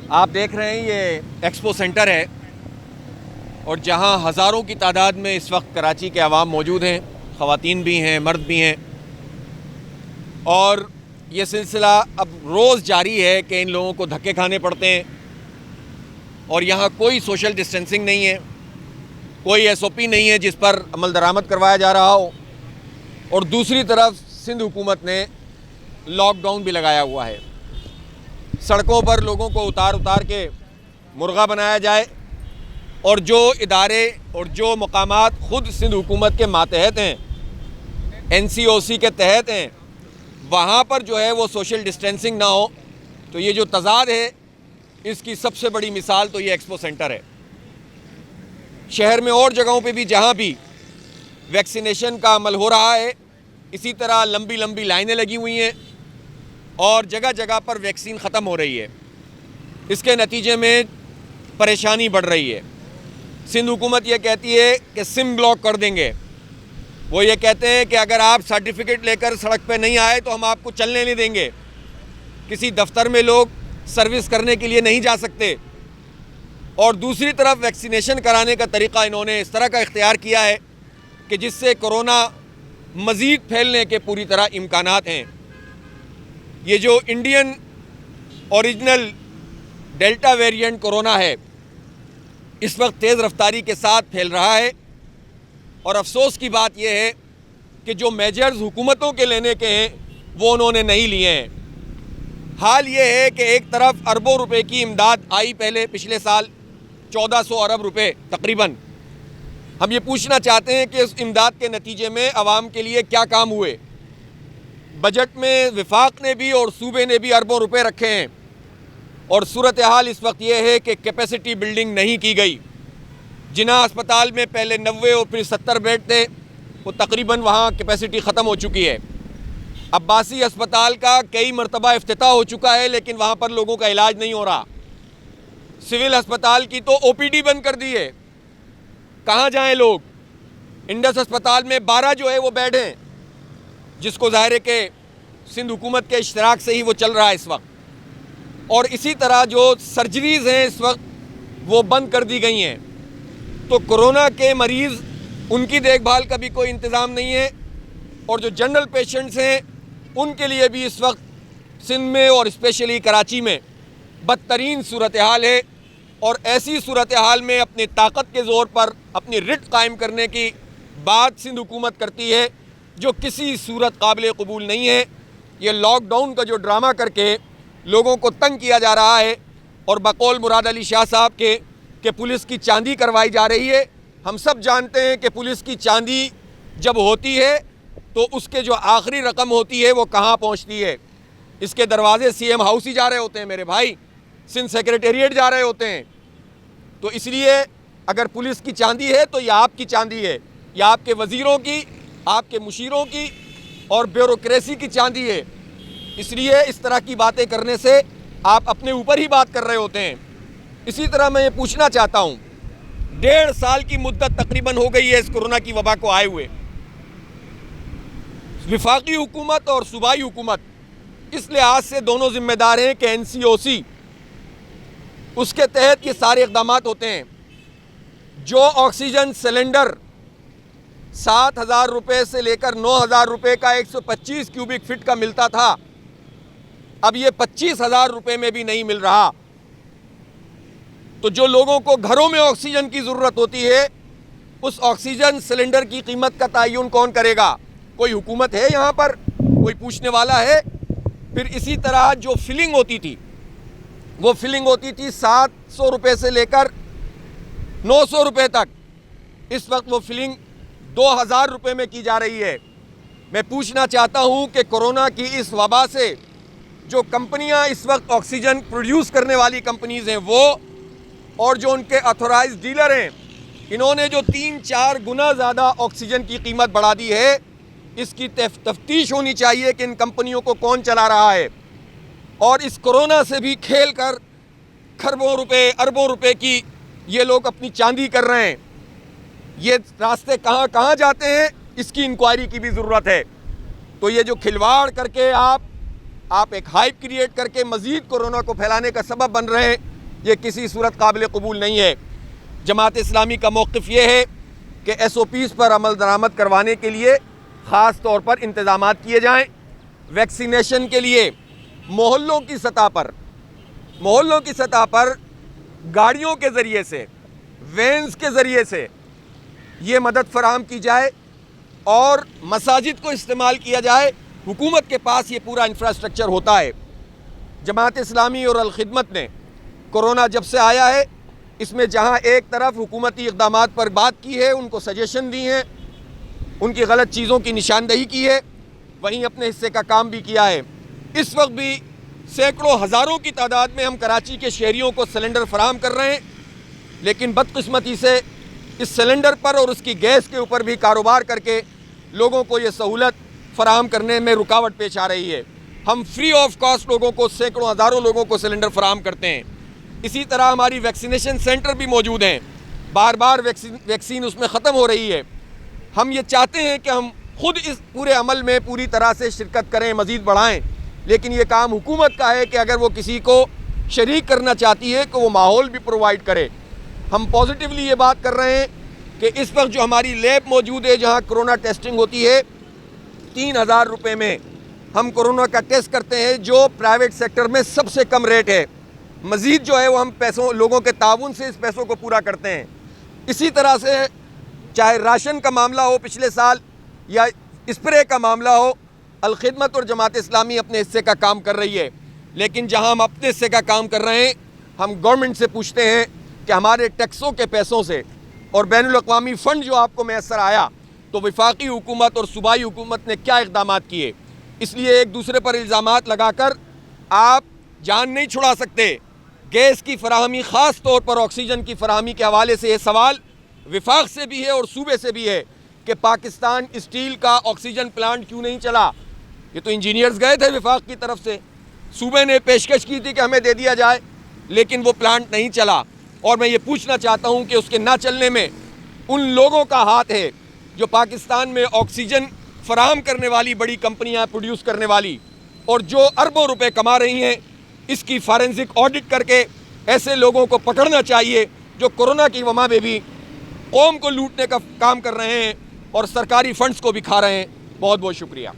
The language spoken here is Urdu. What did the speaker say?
آپ دیکھ رہے ہیں یہ ایکسپو سینٹر ہے اور جہاں ہزاروں کی تعداد میں اس وقت کراچی کے عوام موجود ہیں، خواتین بھی ہیں، مرد بھی ہیں، اور یہ سلسلہ اب روز جاری ہے کہ ان لوگوں کو دھکے کھانے پڑتے ہیں اور یہاں کوئی سوشل ڈسٹینسنگ نہیں ہے، کوئی ایس او پی نہیں ہے جس پر عمل درآمد کروایا جا رہا ہو، اور دوسری طرف سندھ حکومت نے لاک ڈاؤن بھی لگایا ہوا ہے۔ سڑکوں پر لوگوں کو اتار کے مرغا بنایا جائے، اور جو ادارے اور جو مقامات خود سندھ حکومت کے ماتحت ہیں، NCOC کے تحت ہیں، وہاں پر جو ہے وہ سوشل ڈسٹینسنگ نہ ہو، تو یہ جو تضاد ہے اس کی سب سے بڑی مثال تو یہ ایکسپو سینٹر ہے۔ شہر میں اور جگہوں پہ بھی جہاں بھی ویکسینیشن کا عمل ہو رہا ہے، اسی طرح لمبی لمبی لائنیں لگی ہوئی ہیں اور جگہ جگہ پر ویکسین ختم ہو رہی ہے۔ اس کے نتیجے میں پریشانی بڑھ رہی ہے۔ سندھ حکومت یہ کہتی ہے کہ سم بلاک کر دیں گے، وہ یہ کہتے ہیں کہ اگر آپ سرٹیفکیٹ لے کر سڑک پہ نہیں آئے تو ہم آپ کو چلنے نہیں دیں گے، کسی دفتر میں لوگ سروس کرنے کے لیے نہیں جا سکتے، اور دوسری طرف ویکسینیشن کرانے کا طریقہ انہوں نے اس طرح کا اختیار کیا ہے کہ جس سے کورونا مزید پھیلنے کے پوری طرح امکانات ہیں۔ یہ جو Indian original delta variant corona ہے اس وقت تیز رفتاری کے ساتھ پھیل رہا ہے، اور افسوس کی بات یہ ہے کہ جو میجرز حکومتوں کے لینے کے ہیں وہ انہوں نے نہیں لیے ہیں۔ حال یہ ہے کہ ایک طرف اربوں روپے کی امداد آئی پچھلے سال 1400 ارب روپے تقریباً۔ ہم یہ پوچھنا چاہتے ہیں کہ اس امداد کے نتیجے میں عوام کے لیے کیا کام ہوئے؟ بجٹ میں وفاق نے بھی اور صوبے نے بھی اربوں روپے رکھے ہیں، اور صورتحال اس وقت یہ ہے کہ کیپیسٹی بلڈنگ نہیں کی گئی۔ جناح اسپتال میں پہلے 90 اور پھر 70 بیڈ تھے، وہ تقریباً وہاں کیپیسٹی ختم ہو چکی ہے۔ عباسی اسپتال کا کئی مرتبہ افتتاح ہو چکا ہے لیکن وہاں پر لوگوں کا علاج نہیں ہو رہا۔ سول اسپتال کی تو OPD بند کر دی ہے، کہاں جائیں لوگ؟ انڈس اسپتال میں 12 جو ہے وہ بیڈ ہیں، جس کو ظاہر ہے کہ سندھ حکومت کے اشتراک سے ہی وہ چل رہا ہے اس وقت، اور اسی طرح جو سرجریز ہیں اس وقت وہ بند کر دی گئی ہیں۔ تو کورونا کے مریض، ان کی دیکھ بھال کا بھی کوئی انتظام نہیں ہے، اور جو جنرل پیشنٹس ہیں ان کے لیے بھی اس وقت سندھ میں اور اسپیشلی کراچی میں بدترین صورتحال ہے، اور ایسی صورتحال میں اپنی طاقت کے زور پر اپنی رٹ قائم کرنے کی بات سندھ حکومت کرتی ہے، جو کسی صورت قابل قبول نہیں ہے۔ یہ لاک ڈاؤن کا جو ڈرامہ کر کے لوگوں کو تنگ کیا جا رہا ہے، اور بقول مراد علی شاہ صاحب کے کہ پولیس کی چاندی کروائی جا رہی ہے۔ ہم سب جانتے ہیں کہ پولیس کی چاندی جب ہوتی ہے تو اس کے جو آخری رقم ہوتی ہے وہ کہاں پہنچتی ہے؟ اس کے دروازے CM ہاؤس ہی جا رہے ہوتے ہیں میرے بھائی، سندھ سیکریٹریٹ جا رہے ہوتے ہیں۔ تو اس لیے اگر پولیس کی چاندی ہے تو یہ آپ کی چاندی ہے، یہ آپ کے وزیروں کی، آپ کے مشیروں کی اور بیوروکریسی کی چاندی ہے۔ اس لیے اس طرح کی باتیں کرنے سے آپ اپنے اوپر ہی بات کر رہے ہوتے ہیں۔ اسی طرح میں یہ پوچھنا چاہتا ہوں، 1.5 سال کی مدت تقریباً ہو گئی ہے اس کورونا کی وبا کو آئے ہوئے۔ وفاقی حکومت اور صوبائی حکومت اس لحاظ سے دونوں ذمہ دار ہیں کہ NCOC اس کے تحت یہ سارے اقدامات ہوتے ہیں۔ جو آکسیجن سلنڈر 7,000 روپے سے لے کر 9,000 روپے کا 125 کیوبک فٹ کا ملتا تھا، اب یہ 25,000 روپے میں بھی نہیں مل رہا۔ تو جو لوگوں کو گھروں میں آکسیجن کی ضرورت ہوتی ہے، اس آکسیجن سلنڈر کی قیمت کا تعین کون کرے گا؟ کوئی حکومت ہے یہاں پر؟ کوئی پوچھنے والا ہے؟ پھر اسی طرح جو فلنگ ہوتی تھی، وہ فلنگ ہوتی تھی 700 روپے سے لے کر 900 روپے تک، اس وقت وہ فلنگ 2,000 روپے میں کی جا رہی ہے۔ میں پوچھنا چاہتا ہوں کہ کورونا کی اس وبا سے جو کمپنیاں اس وقت آکسیجن پروڈیوس کرنے والی کمپنیز ہیں وہ، اور جو ان کے آتھورائز ڈیلر ہیں، انہوں نے جو 3-4 گنا زیادہ آکسیجن کی قیمت بڑھا دی ہے، اس کی تفتیش ہونی چاہیے کہ ان کمپنیوں کو کون چلا رہا ہے۔ اور اس کورونا سے بھی کھیل کر کھربوں روپے، اربوں روپے کی یہ لوگ اپنی چاندی کر رہے ہیں۔ یہ راستے کہاں کہاں جاتے ہیں، اس کی انکوائری کی بھی ضرورت ہے۔ تو یہ جو کھلواڑ کر کے آپ ایک ہائپ کریٹ کر کے مزید کورونا کو پھیلانے کا سبب بن رہے ہیں، یہ کسی صورت قابل قبول نہیں ہے۔ جماعت اسلامی کا موقف یہ ہے کہ ایس او پیز پر عمل درآمد کروانے کے لیے خاص طور پر انتظامات کیے جائیں۔ ویکسینیشن کے لیے محلوں کی سطح پر گاڑیوں کے ذریعے سے، وینز کے ذریعے سے یہ مدد فراہم کی جائے اور مساجد کو استعمال کیا جائے۔ حکومت کے پاس یہ پورا انفراسٹرکچر ہوتا ہے۔ جماعت اسلامی اور الخدمت نے کورونا جب سے آیا ہے اس میں جہاں ایک طرف حکومتی اقدامات پر بات کی ہے، ان کو سجیشن دی ہیں، ان کی غلط چیزوں کی نشاندہی کی ہے، وہیں اپنے حصے کا کام بھی کیا ہے۔ اس وقت بھی سینکڑوں ہزاروں کی تعداد میں ہم کراچی کے شہریوں کو سلنڈر فراہم کر رہے ہیں، لیکن بدقسمتی سے اس سلنڈر پر اور اس کی گیس کے اوپر بھی کاروبار کر کے لوگوں کو یہ سہولت فراہم کرنے میں رکاوٹ پیش آ رہی ہے۔ ہم فری آف کاسٹ لوگوں کو، سینکڑوں ہزاروں لوگوں کو سلنڈر فراہم کرتے ہیں۔ اسی طرح ہماری ویکسینیشن سینٹر بھی موجود ہیں، بار بار ویکسین اس میں ختم ہو رہی ہے۔ ہم یہ چاہتے ہیں کہ ہم خود اس پورے عمل میں پوری طرح سے شرکت کریں، مزید بڑھائیں، لیکن یہ کام حکومت کا ہے کہ اگر وہ کسی کو شریک کرنا چاہتی ہے کہ وہ ماحول بھی پرووائڈ کرے۔ ہم پازیٹیولی یہ بات کر رہے ہیں کہ اس وقت جو ہماری لیب موجود ہے جہاں کرونا ٹیسٹنگ ہوتی ہے، 3000 روپے میں ہم کرونا کا ٹیسٹ کرتے ہیں، جو پرائیویٹ سیکٹر میں سب سے کم ریٹ ہے۔ مزید جو ہے وہ ہم لوگوں کے تعاون سے اس پیسوں کو پورا کرتے ہیں۔ اسی طرح سے چاہے راشن کا معاملہ ہو پچھلے سال یا اسپرے کا معاملہ ہو، الخدمت اور جماعت اسلامی اپنے حصے کا کام کر رہی ہے، لیکن جہاں ہم اپنے حصے کا کام کر رہے ہیں ہم گورنمنٹ سے پوچھتے ہیں کہ ہمارے ٹیکسوں کے پیسوں سے اور بین الاقوامی فنڈ جو آپ کو میسر آیا تو وفاقی حکومت اور صوبائی حکومت نے کیا اقدامات کیے۔ اس لیے ایک دوسرے پر الزامات لگا کر آپ جان نہیں چھڑا سکتے۔ گیس کی فراہمی، خاص طور پر آکسیجن کی فراہمی کے حوالے سے یہ سوال وفاق سے بھی ہے اور صوبے سے بھی ہے کہ پاکستان اسٹیل کا آکسیجن پلانٹ کیوں نہیں چلا۔ یہ تو انجینئرز گئے تھے وفاق کی طرف سے، صوبے نے پیشکش کی تھی کہ ہمیں دے دیا جائے، لیکن وہ پلانٹ نہیں چلا۔ اور میں یہ پوچھنا چاہتا ہوں کہ اس کے نہ چلنے میں ان لوگوں کا ہاتھ ہے جو پاکستان میں آکسیجن فراہم کرنے والی بڑی کمپنیاں پروڈیوس کرنے والی اور جو اربوں روپے کما رہی ہیں۔ اس کی فارنزک آڈٹ کر کے ایسے لوگوں کو پکڑنا چاہیے جو کورونا کی وبا میں بھی قوم کو لوٹنے کا کام کر رہے ہیں اور سرکاری فنڈز کو بھی کھا رہے ہیں۔ بہت بہت شکریہ۔